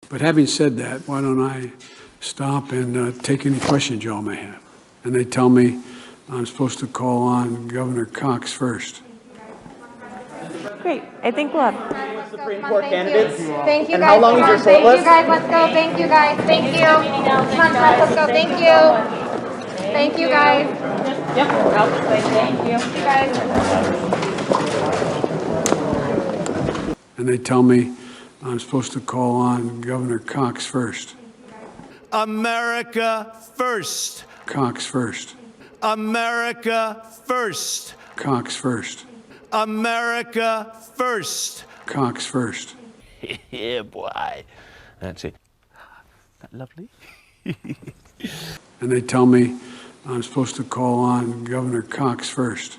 But having said that, why don't I stop and take any questions y'all may have? And they tell me I'm supposed to call on Governor Cox first. Great. I think we'll have Supreme Court candidates. Thank you And guys. how long is your short list? Thank you guys. Let's go. Thank you guys. Thank you. Come on, Pat, let's go. Thank you. Thank you guys. Yep, out this way. Thank you. Thank you guys. And they tell me I'm supposed to call on Governor Cox first. America first. Cox first. America first. Cox first. America first. Cox first. Yeah, boy. That's it. That lovely? And they tell me I'm supposed to call on Governor Cox first.